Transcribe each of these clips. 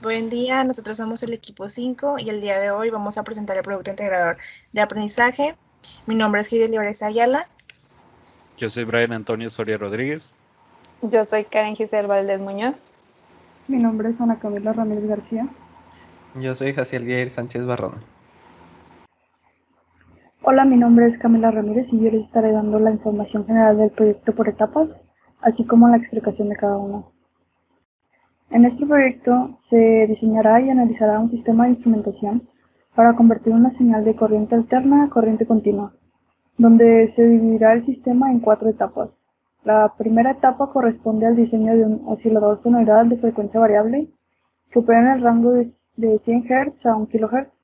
Buen día, nosotros somos el equipo 5 y el día de hoy vamos a presentar el producto integrador de aprendizaje. Mi nombre es Heidi Libres Ayala. Yo soy Brian Antonio Soria Rodríguez. Yo soy Karen Giselle Valdés Muñoz. Mi nombre es Ana Camila Ramírez García. Yo soy Jaciel Guer Sánchez Barrón. Hola, mi nombre es Camila Ramírez y yo les estaré dando la información general del proyecto por etapas, así como la explicación de cada uno. En este proyecto se diseñará y analizará un sistema de instrumentación para convertir una señal de corriente alterna a corriente continua, donde se dividirá el sistema en 4 etapas. La primera etapa corresponde al diseño de un oscilador senoidal de frecuencia variable que opera en el rango de 100 Hz a 1 kHz,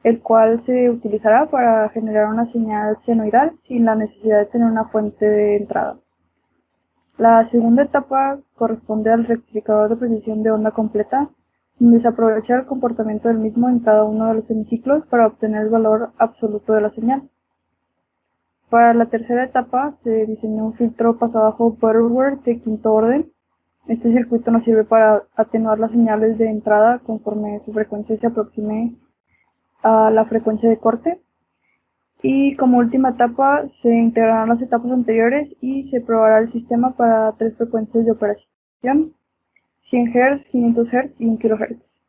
el cual se utilizará para generar una señal senoidal sin la necesidad de tener una fuente de entrada. La segunda etapa corresponde al rectificador de precisión de onda completa, donde se aprovecha el comportamiento del mismo en cada uno de los semiciclos para obtener el valor absoluto de la señal. Para la tercera etapa se diseñó un filtro pasabajo Butterworth de quinto orden. Este circuito nos sirve para atenuar las señales de entrada conforme su frecuencia se aproxime a la frecuencia de corte. Y como última etapa se integrarán las etapas anteriores y se probará el sistema para 3 frecuencias de operación: 100 Hz, 500 Hz y 1 kHz.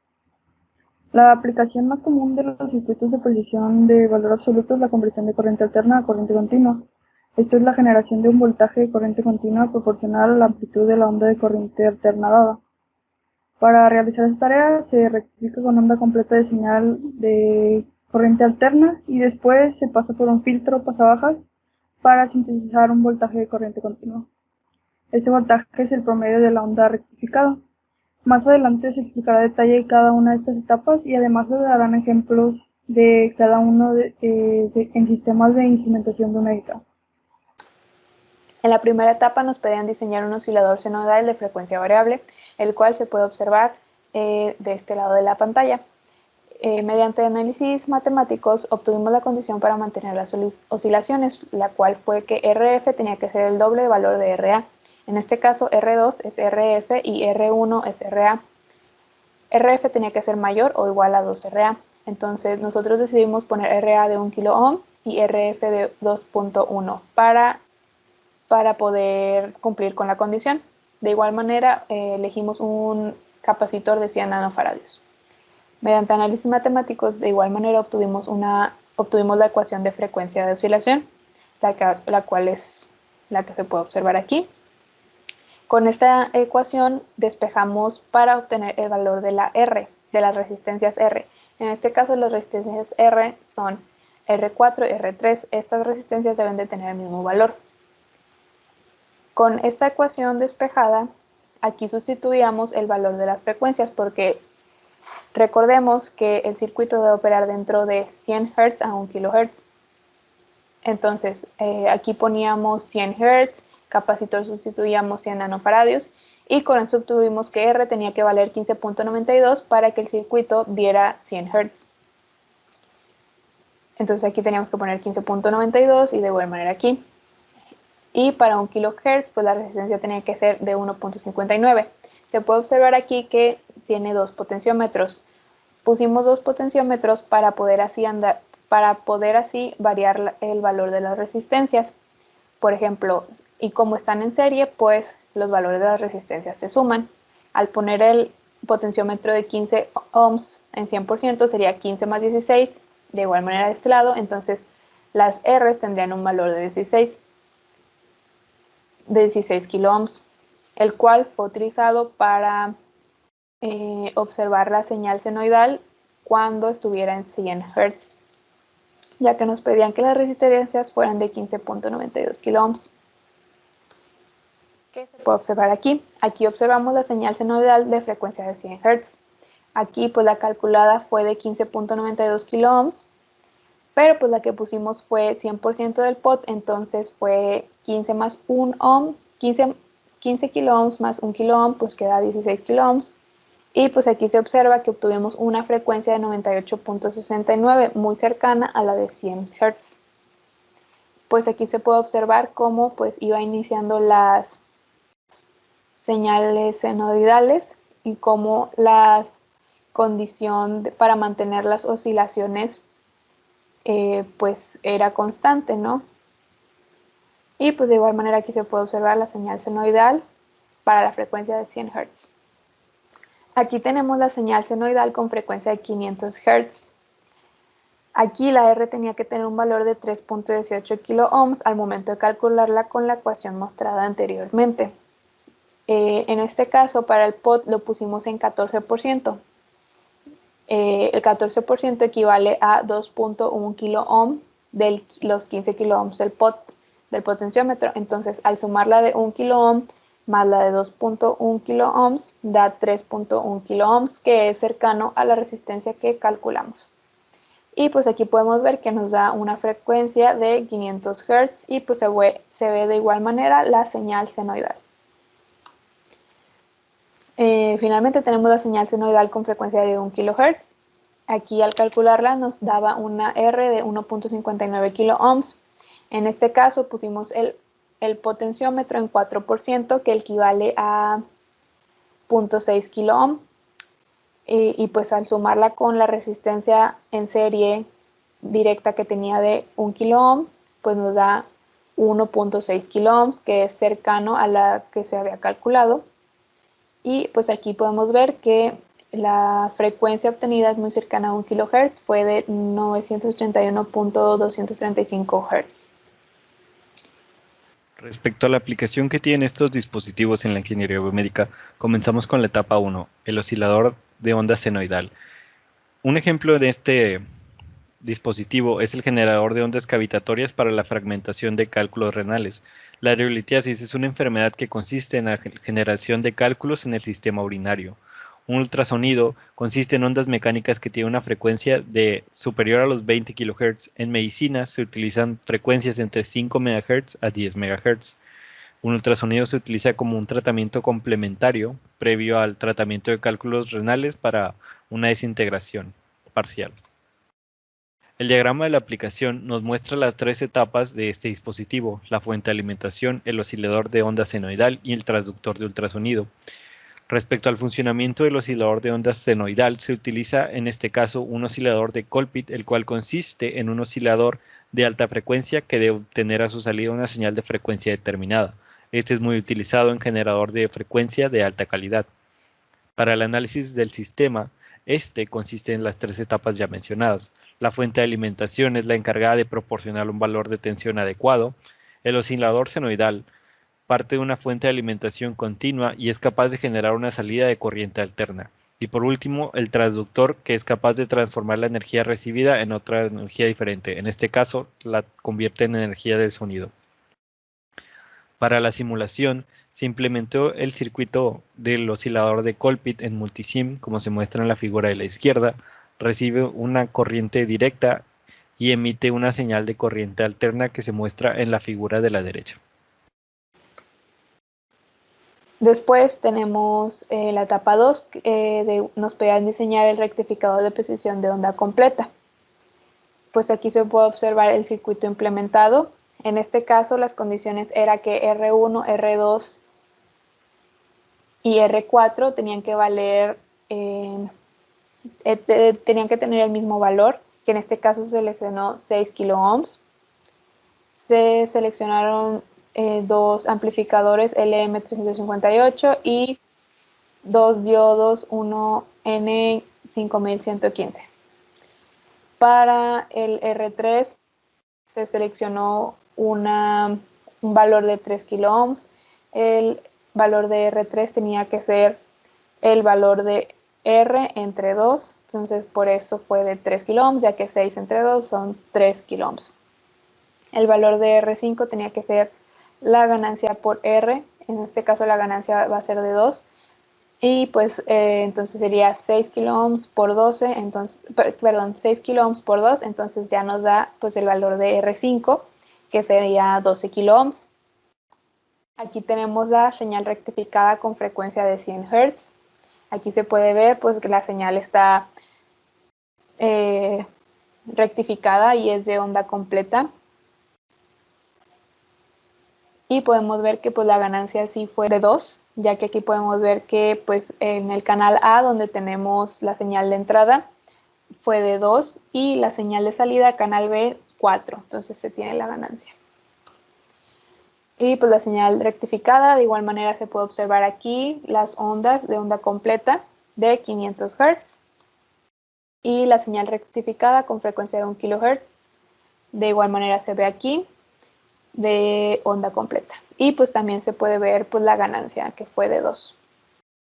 La aplicación más común de los circuitos de precisión de valor absoluto es la conversión de corriente alterna a corriente continua. Esto es la generación de un voltaje de corriente continua proporcional a la amplitud de la onda de corriente alterna dada. Para realizar esta tarea se rectifica con onda completa de señal de corriente alterna y después se pasa por un filtro pasabajas para sintetizar un voltaje de corriente continua. Este voltaje es el promedio de la onda rectificada. Más adelante se explicará a detalle cada una de estas etapas y además se darán ejemplos de cada uno en sistemas de instrumentación numérica. En la primera etapa nos pedían diseñar un oscilador senoidal de frecuencia variable, el cual se puede observar de este lado de la pantalla. Mediante análisis matemáticos obtuvimos la condición para mantener las oscilaciones, la cual fue que RF tenía que ser el doble de valor de RA. En este caso R2 es RF y R1 es RA. RF tenía que ser mayor o igual a 2 RA. Entonces nosotros decidimos poner RA de 1 kΩ y RF de 2.1 para poder cumplir con la condición. De igual manera elegimos un capacitor de 100 nanofarados. Mediante análisis matemáticos, de igual manera obtuvimos la ecuación de frecuencia de oscilación, la cual es la que se puede observar aquí. Con esta ecuación despejamos para obtener el valor de la R, de las resistencias R. En este caso las resistencias R son R4 y R3. Estas resistencias deben de tener el mismo valor. Con esta ecuación despejada, aquí sustituíamos el valor de las frecuencias porque recordemos que el circuito debe operar dentro de 100 Hz a 1 kHz. Entonces, aquí poníamos 100 Hz, capacitor sustituíamos 100 nanofarados y con eso obtuvimos que R tenía que valer 15.92 para que el circuito diera 100 Hz. Entonces aquí teníamos que poner 15.92 y de igual manera aquí. Y para 1 kHz, pues la resistencia tenía que ser de 1.59. Se puede observar aquí que tiene 2 potenciómetros. Pusimos 2 potenciómetros para poder así variar el valor de las resistencias. Por ejemplo, y como están en serie, pues los valores de las resistencias se suman. Al poner el potenciómetro de 15 ohms en 100% sería 15 más 16, de igual manera de este lado, entonces las R's tendrían un valor de 16 kiloohms, el cual fue utilizado para observar la señal senoidal cuando estuviera en 100 Hz, ya que nos pedían que las resistencias fueran de 15.92 kiloohms. ¿Qué se puede observar aquí? Aquí observamos la señal senoidal de frecuencia de 100 Hz. Aquí pues la calculada fue de 15.92 kiloohms, pero pues la que pusimos fue 100% del pot, entonces fue 15 más 1 ohm, 15 kiloohms más 1 kiloohm, pues queda 16 kiloohms. Y pues aquí se observa que obtuvimos una frecuencia de 98.69, muy cercana a la de 100 Hz. Pues aquí se puede observar cómo pues iba iniciando las señales senoidales y cómo las condición para mantener las oscilaciones pues era constante, ¿no? Y pues de igual manera aquí se puede observar la señal senoidal para la frecuencia de 100 Hz. Aquí tenemos la señal senoidal con frecuencia de 500 Hz. Aquí la R tenía que tener un valor de 3.18 kiloohms al momento de calcularla con la ecuación mostrada anteriormente. En este caso, para el POT lo pusimos en 14%. El 14% equivale a 2.1 kiloohm de los 15 kiloohms del potenciómetro. Entonces, al sumar la de 1 kiloohm más la de 2.1 kiloohms da 3.1 kiloohms, que es cercano a la resistencia que calculamos. Y pues aquí podemos ver que nos da una frecuencia de 500 Hz y pues se ve de igual manera la señal senoidal. Finalmente tenemos la señal senoidal con frecuencia de 1 kHz. Aquí al calcularla nos daba una R de 1.59 kiloohms. En este caso pusimos el potenciómetro en 4%, que equivale a 0.6 kiloohm. Y pues al sumarla con la resistencia en serie directa que tenía de 1 kiloohm, pues nos da 1.6 kiloohms, que es cercano a la que se había calculado. Y pues aquí podemos ver que la frecuencia obtenida es muy cercana a 1 kHz, fue de 981.235 Hz. Respecto a la aplicación que tienen estos dispositivos en la ingeniería biomédica, comenzamos con la etapa 1, el oscilador de onda senoidal. Un ejemplo de este dispositivo es el generador de ondas cavitatorias para la fragmentación de cálculos renales. La aerolitiasis es una enfermedad que consiste en la generación de cálculos en el sistema urinario. Un ultrasonido consiste en ondas mecánicas que tienen una frecuencia superior a los 20 kHz. En medicina se utilizan frecuencias entre 5 MHz a 10 MHz. Un ultrasonido se utiliza como un tratamiento complementario previo al tratamiento de cálculos renales para una desintegración parcial. El diagrama de la aplicación nos muestra las tres etapas de este dispositivo: la fuente de alimentación, el oscilador de onda senoidal y el transductor de ultrasonido. Respecto al funcionamiento del oscilador de onda senoidal, se utiliza en este caso un oscilador de Colpitts, el cual consiste en un oscilador de alta frecuencia que debe obtener a su salida una señal de frecuencia determinada. Este es muy utilizado en generador de frecuencia de alta calidad. Para el análisis del sistema, este consiste en las tres etapas ya mencionadas. La fuente de alimentación es la encargada de proporcionar un valor de tensión adecuado. El oscilador senoidal parte de una fuente de alimentación continua y es capaz de generar una salida de corriente alterna. Y por último, el transductor, que es capaz de transformar la energía recibida en otra energía diferente. En este caso, la convierte en energía del sonido. Para la simulación, se implementó el circuito del oscilador de Colpitts en Multisim, como se muestra en la figura de la izquierda. Recibe una corriente directa y emite una señal de corriente alterna que se muestra en la figura de la derecha. Después tenemos la etapa 2, nos pedían diseñar el rectificador de precisión de onda completa. Pues aquí se puede observar el circuito implementado. En este caso las condiciones era que R1, R2 y R4 tenían que valer, tenían que tener el mismo valor, que en este caso se seleccionó 6 kiloohms. Se seleccionaron dos amplificadores LM358 y dos diodos 1N5115. Para el R3 se seleccionó un valor de 3 kiloohms. El valor de R3 tenía que ser el valor de R entre 2, entonces por eso fue de 3 kiloohms, ya que 6 entre 2 son 3 kiloohms. El valor de R5 tenía que ser la ganancia por R, en este caso la ganancia va a ser de 2, y pues entonces sería 6 kiloohms por 12, entonces, perdón, 6 kiloohms por 2, entonces ya nos da pues el valor de R5, que sería 12 kiloohms. Aquí tenemos la señal rectificada con frecuencia de 100 Hz. Aquí se puede ver pues que la señal está rectificada y es de onda completa. Y podemos ver que pues la ganancia sí fue de 2, ya que aquí podemos ver que pues en el canal A, donde tenemos la señal de entrada, fue de 2 y la señal de salida, canal B, 4. Entonces se tiene la ganancia. Y pues la señal rectificada, de igual manera se puede observar aquí las ondas de onda completa de 500 Hz y la señal rectificada con frecuencia de 1 kHz. De igual manera se ve aquí de onda completa. Y pues también se puede ver pues la ganancia, que fue de 2.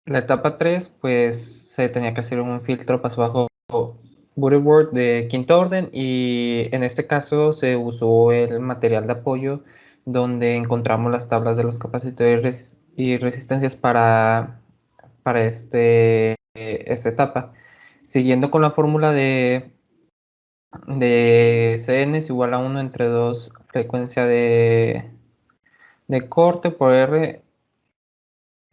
La etapa 3, pues se tenía que hacer un filtro paso bajo Butterworth de quinto orden, y en este caso se usó el material de apoyo donde encontramos las tablas de los capacitores y resistencias para esta etapa. Siguiendo con la fórmula de Cn es igual a 1 entre 2 frecuencia de corte por R,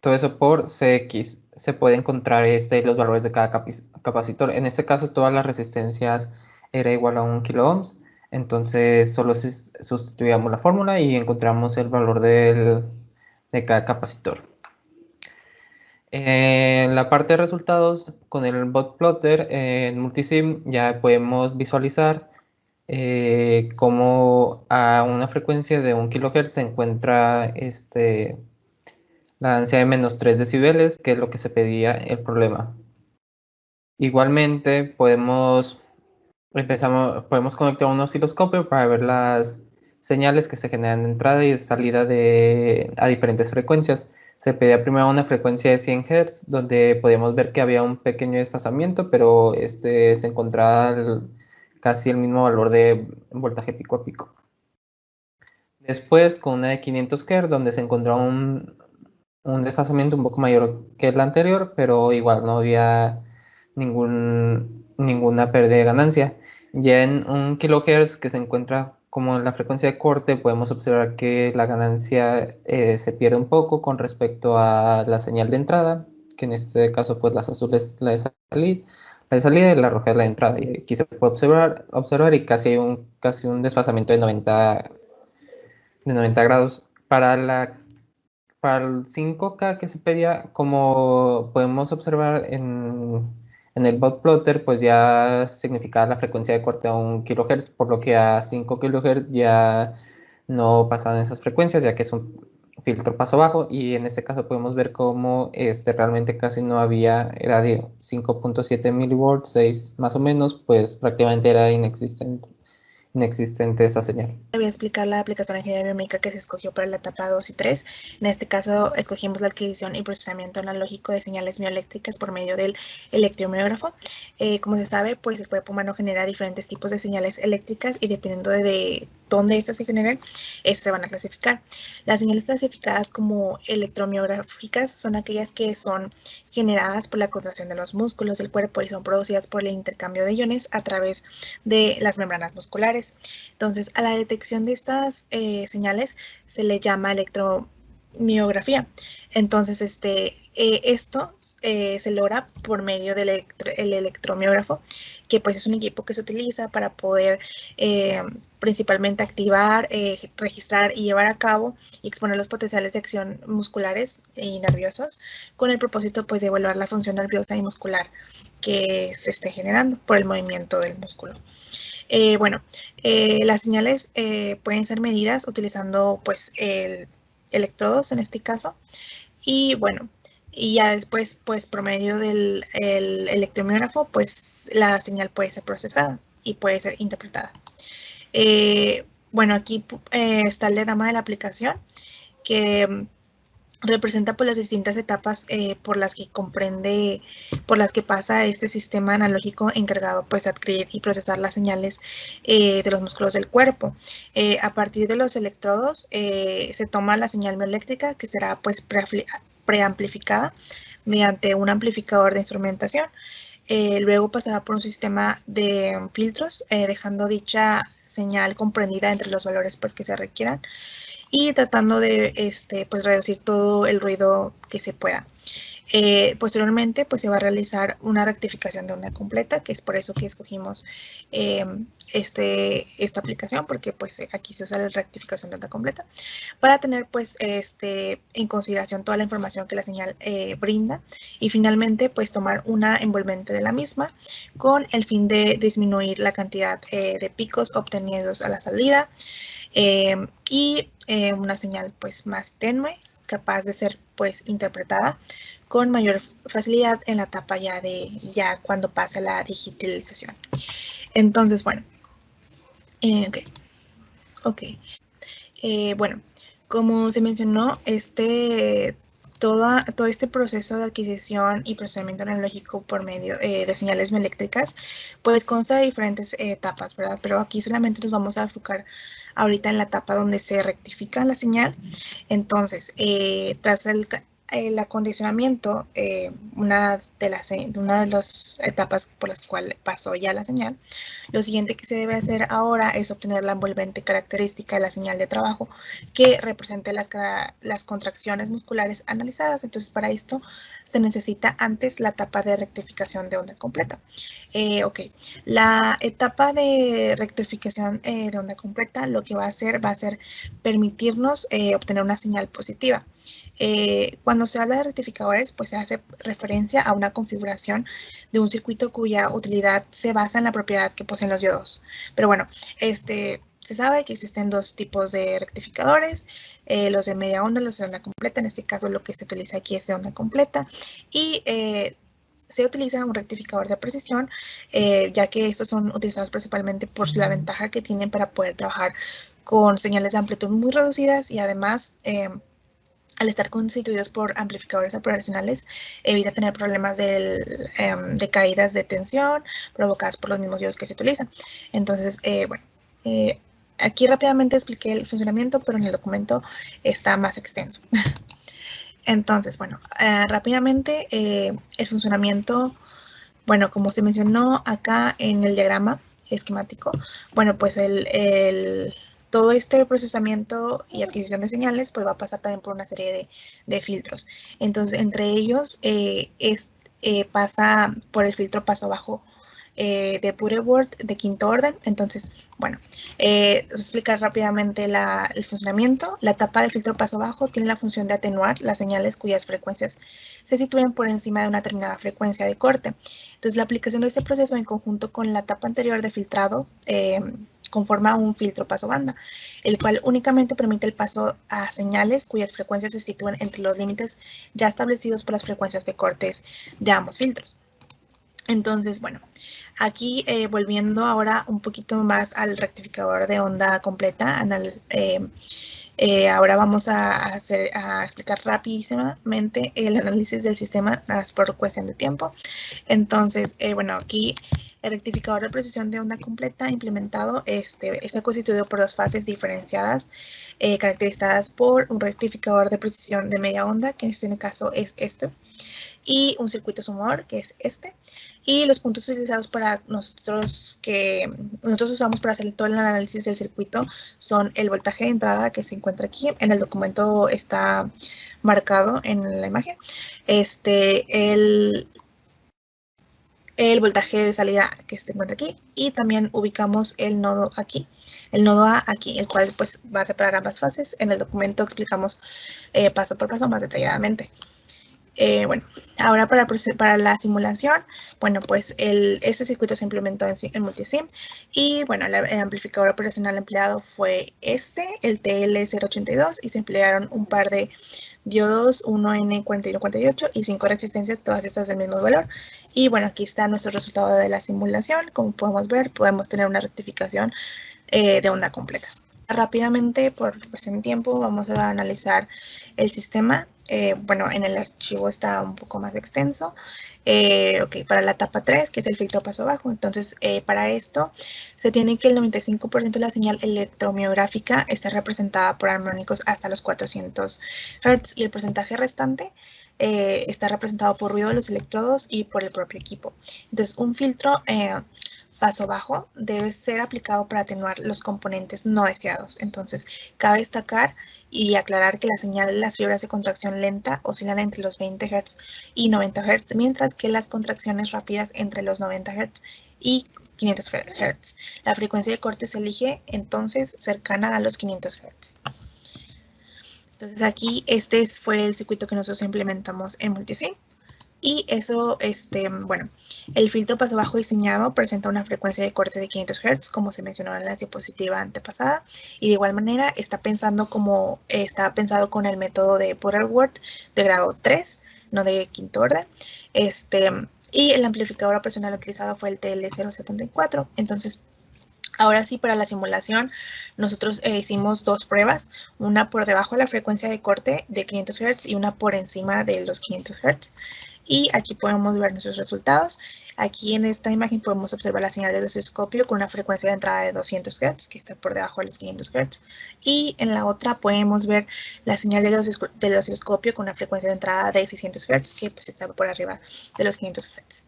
todo eso por Cx. Se puede encontrar los valores de cada capacitor. En este caso todas las resistencias era igual a 1 kilo ohms. Entonces solo sustituíamos la fórmula y encontramos el valor de cada capacitor. En la parte de resultados, con el bot plotter en Multisim ya podemos visualizar cómo a una frecuencia de 1 kHz se encuentra la ganancia de menos 3 decibeles, que es lo que se pedía el problema. Igualmente podemos conectar un osciloscopio para ver las señales que se generan de entrada y de salida a diferentes frecuencias. Se pedía primero una frecuencia de 100 Hz, donde podíamos ver que había un pequeño desfasamiento, pero se encontraba casi el mismo valor de voltaje pico a pico. Después con una de 500 Hz, donde se encontró un desfasamiento un poco mayor que el anterior, pero igual no había ninguna pérdida de ganancia. Ya en 1 kHz, que se encuentra como en la frecuencia de corte, podemos observar que la ganancia se pierde un poco con respecto a la señal de entrada, que en este caso pues las azules la de salida y la roja es la de entrada. Y aquí se puede observar y casi hay un desfasamiento de 90 grados. Para el 5K que se pedía, como podemos observar en el bot plotter, pues ya significaba la frecuencia de corte a 1 kHz, por lo que a 5 kHz ya no pasaban esas frecuencias, ya que es un filtro paso bajo, y en este caso podemos ver cómo realmente casi no había, era de 5.7 milivolts, 6 más o menos, pues prácticamente era inexistente esa señal. Voy a explicar la aplicación de ingeniería biomédica que se escogió para la etapa 2 y 3. En este caso, escogimos la adquisición y procesamiento analógico de señales mioeléctricas por medio del electromiógrafo. Como se sabe, pues el cuerpo humano genera diferentes tipos de señales eléctricas y dependiendo de dónde estas se generen, se van a clasificar. Las señales clasificadas como electromiográficas son aquellas que son generadas por la contracción de los músculos del cuerpo y son producidas por el intercambio de iones a través de las membranas musculares. Entonces, a la detección de estas señales se le llama electromiografía. Entonces, esto se logra por medio del electromiógrafo, que pues es un equipo que se utiliza para poder principalmente activar, registrar y llevar a cabo y exponer los potenciales de acción musculares y nerviosos con el propósito pues de evaluar la función nerviosa y muscular que se esté generando por el movimiento del músculo. Las señales pueden ser medidas utilizando pues electrodos en este caso y bueno, y ya después pues por medio del electromiógrafo pues la señal puede ser procesada y puede ser interpretada. Aquí está el diagrama de la aplicación que representa pues las distintas etapas por las que pasa este sistema analógico encargado pues de adquirir y procesar las señales de los músculos del cuerpo. A partir de los electrodos se toma la señal mioeléctrica que será pues preamplificada mediante un amplificador de instrumentación. Luego pasará por un sistema de filtros dejando dicha señal comprendida entre los valores pues que se requieran y tratando de pues reducir todo el ruido que se pueda. Posteriormente, pues se va a realizar una rectificación de onda completa, que es por eso que escogimos esta aplicación, porque pues aquí se usa la rectificación de onda completa, para tener pues en consideración toda la información que la señal brinda, y finalmente pues tomar una envolvente de la misma con el fin de disminuir la cantidad de picos obtenidos a la salida, y una señal pues más tenue, capaz de ser pues interpretada con mayor facilidad en la etapa ya cuando pasa la digitalización. Entonces, bueno, bueno, como se mencionó, todo este proceso de adquisición y procesamiento analógico por medio de señales bioeléctricas, pues consta de diferentes etapas, ¿verdad? Pero aquí solamente nos vamos a enfocar ahorita en la etapa donde se rectifica la señal. Entonces, tras el acondicionamiento, una de las etapas por las cuales pasó ya la señal, lo siguiente que se debe hacer ahora es obtener la envolvente característica de la señal de trabajo que represente las contracciones musculares analizadas. Entonces, para esto se necesita antes la etapa de rectificación de onda completa. La etapa de rectificación de onda completa lo que va a hacer permitirnos obtener una señal positiva. Cuando se habla de rectificadores, pues se hace referencia a una configuración de un circuito cuya utilidad se basa en la propiedad que poseen los diodos. Pero bueno, se sabe que existen dos tipos de rectificadores, los de media onda y los de onda completa. En este caso lo que se utiliza aquí es de onda completa, y se utiliza un rectificador de precisión, ya que estos son utilizados principalmente por la ventaja que tienen para poder trabajar con señales de amplitud muy reducidas, y además al estar constituidos por amplificadores operacionales, evita tener problemas de caídas de tensión provocadas por los mismos diodos que se utilizan. Entonces, bueno, aquí rápidamente expliqué el funcionamiento, pero en el documento está más extenso. Entonces, bueno, rápidamente el funcionamiento, bueno, como se mencionó acá en el diagrama esquemático, bueno, pues todo este procesamiento y adquisición de señales pues va a pasar también por una serie de filtros. Entonces, entre ellos pasa por el filtro paso bajo de Butterworth de quinto orden. Entonces, bueno, explicar rápidamente el funcionamiento. La etapa del filtro paso bajo tiene la función de atenuar las señales cuyas frecuencias se sitúen por encima de una determinada frecuencia de corte. Entonces, la aplicación de este proceso en conjunto con la etapa anterior de filtrado conforma un filtro paso banda, el cual únicamente permite el paso a señales cuyas frecuencias se sitúen entre los límites ya establecidos por las frecuencias de cortes de ambos filtros. Entonces, bueno, aquí volviendo ahora un poquito más al rectificador de onda completa, ahora vamos a explicar rápidamente el análisis del sistema, nada más por cuestión de tiempo. Entonces, bueno, aquí el rectificador de precisión de onda completa implementado está constituido por dos fases diferenciadas, caracterizadas por un rectificador de precisión de media onda, que en este caso es y un circuito sumador, que es y los puntos utilizados para nosotros usamos para hacer todo el análisis del circuito son el voltaje de entrada, que se encuentra aquí, en el documento está marcado en la imagen, el voltaje de salida que se encuentra aquí, y también ubicamos el nodo aquí, el nodo A aquí, el cual pues va a separar ambas fases. En el documento explicamos paso por paso más detalladamente. Bueno, ahora para la simulación, bueno, pues este circuito se implementó en Multisim, y bueno, el amplificador operacional empleado fue el TL082, y se emplearon un par de diodos, 1N4148 y 5 resistencias, todas estas del mismo valor. Y bueno, aquí está nuestro resultado de la simulación. Como podemos ver, podemos tener una rectificación de onda completa. Rápidamente, por cuestión de tiempo, vamos a analizar el sistema. Bueno, en el archivo está un poco más extenso. Para la etapa 3, que es el filtro paso bajo, entonces para esto se tiene que el 95% de la señal electromiográfica está representada por armónicos hasta los 400 Hz, y el porcentaje restante está representado por ruido de los electrodos y por el propio equipo. Entonces, un filtro paso bajo debe ser aplicado para atenuar los componentes no deseados. Entonces, cabe destacar y aclarar que la señal de las fibras de contracción lenta oscilan entre los 20 Hz y 90 Hz, mientras que las contracciones rápidas entre los 90 Hz y 500 Hz. La frecuencia de corte se elige entonces cercana a los 500 Hz. Entonces aquí este fue el circuito que nosotros implementamos en Multisim. Y eso, bueno, el filtro paso bajo diseñado presenta una frecuencia de corte de 500 Hz, como se mencionó en la diapositiva antepasada, y de igual manera está pensado con el método de Butterworth de grado 3, no de quinto orden, y el amplificador operacional utilizado fue el TL074. Entonces, ahora sí, para la simulación, nosotros hicimos dos pruebas, una por debajo de la frecuencia de corte de 500 Hz y una por encima de los 500 Hz. Y aquí podemos ver nuestros resultados. Aquí en esta imagen podemos observar la señal del osciloscopio con una frecuencia de entrada de 200 Hz, que está por debajo de los 500 Hz. Y en la otra podemos ver la señal del osciloscopio con una frecuencia de entrada de 600 Hz, que pues está por arriba de los 500 Hz.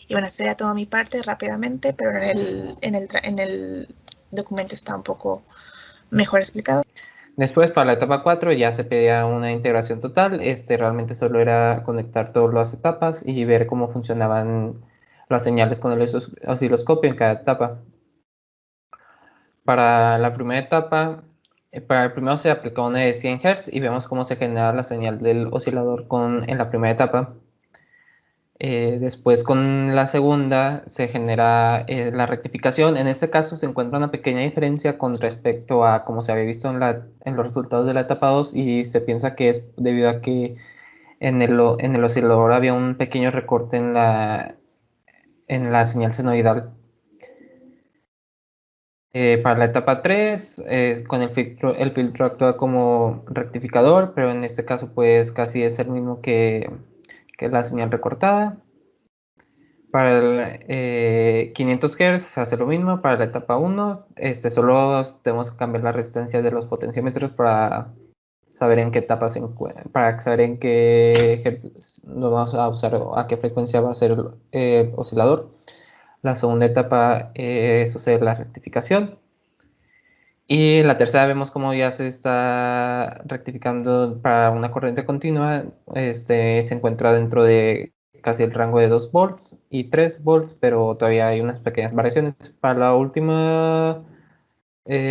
Y bueno, eso sería toda mi parte rápidamente, pero en el documento está un poco mejor explicado. Después, para la etapa 4, ya se pedía una integración total. Realmente solo era conectar todas las etapas y ver cómo funcionaban las señales con el osciloscopio en cada etapa. Para la primera etapa, para el primero se aplicó una de 100 Hz y vemos cómo se genera la señal del oscilador en la primera etapa. Después con la segunda se genera la rectificación. En este caso se encuentra una pequeña diferencia con respecto a como se había visto en los resultados de la etapa 2, y se piensa que es debido a que en el oscilador había un pequeño recorte en la señal senoidal. Para la etapa 3, con el filtro actúa como rectificador, pero en este caso pues casi es el mismo que la señal recortada. Para el 500 Hz hace lo mismo. Para la etapa 1, solo tenemos que cambiar la resistencia de los potenciómetros para saber en qué etapa para saber en qué Hz lo vamos a usar o a qué frecuencia va a ser el oscilador. La segunda etapa sucede la rectificación. Y la tercera vemos cómo ya se está rectificando para una corriente continua. Se encuentra dentro de casi el rango de 2 volts y 3 volts, pero todavía hay unas pequeñas variaciones. Para la última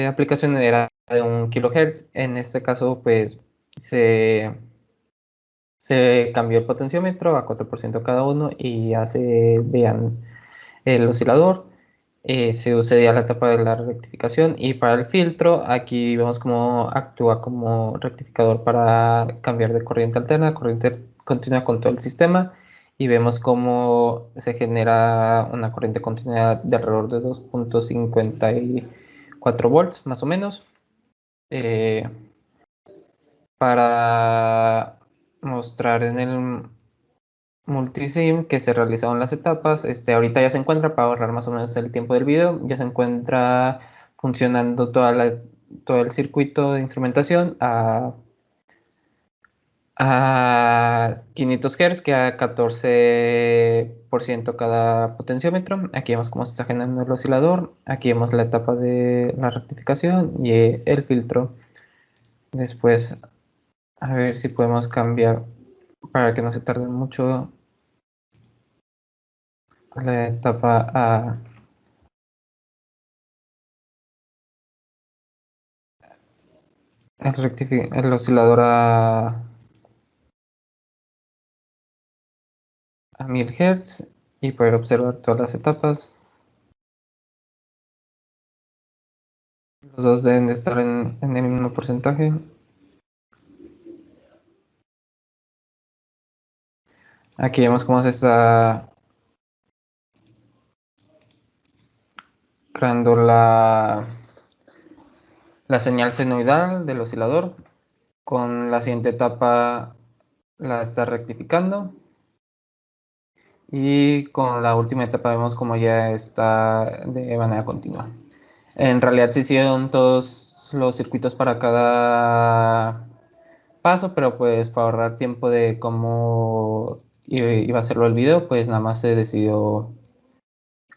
aplicación era de 1 kHz. En este caso, pues, se cambió el potenciómetro a 4% cada uno y ya se vean el oscilador. Se sucedía la etapa de la rectificación. Y para el filtro, aquí vemos cómo actúa como rectificador para cambiar de corriente alterna a corriente continua con todo el sistema, y vemos cómo se genera una corriente continua de alrededor de 2.54 volts más o menos. Para mostrar en el Multisim que se realizaron las etapas, ahorita ya se encuentra, para ahorrar más o menos el tiempo del video, ya se encuentra funcionando todo el circuito de instrumentación a 500 Hz, que a 14% cada potenciómetro. Aquí vemos cómo se está generando el oscilador. Aquí vemos la etapa de la rectificación y el filtro. Después, a ver si podemos cambiar para que no se tarde mucho la etapa a el oscilador a 1000 Hz y poder observar todas las etapas. Los dos deben de estar en el mismo porcentaje. Aquí vemos cómo se está creando la señal senoidal del oscilador. Con la siguiente etapa la está rectificando. Y con la última etapa vemos como ya está de manera continua. En realidad se hicieron todos los circuitos para cada paso, pero pues para ahorrar tiempo de cómo iba a hacerlo el video, pues nada más se decidió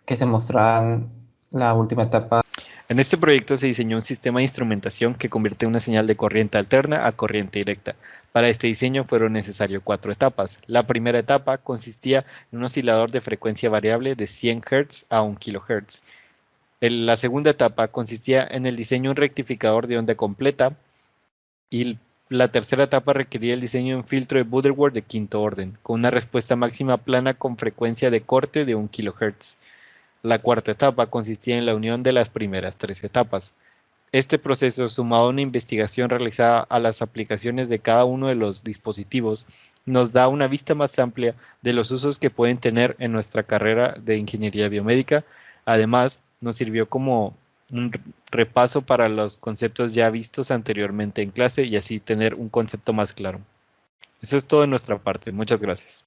que se mostraran la última etapa. En este proyecto se diseñó un sistema de instrumentación que convierte una señal de corriente alterna a corriente directa. Para este diseño fueron necesarias 4 etapas. La primera etapa consistía en un oscilador de frecuencia variable de 100 Hz a 1 kHz. La segunda etapa consistía en el diseño de un rectificador de onda completa y la tercera etapa requería el diseño de un filtro de Butterworth de quinto orden, con una respuesta máxima plana con frecuencia de corte de 1 kHz. La cuarta etapa consistía en la unión de las primeras 3 etapas. Este proceso, sumado a una investigación realizada a las aplicaciones de cada uno de los dispositivos, nos da una vista más amplia de los usos que pueden tener en nuestra carrera de ingeniería biomédica. Además, nos sirvió como un repaso para los conceptos ya vistos anteriormente en clase y así tener un concepto más claro. Eso es todo de nuestra parte. Muchas gracias.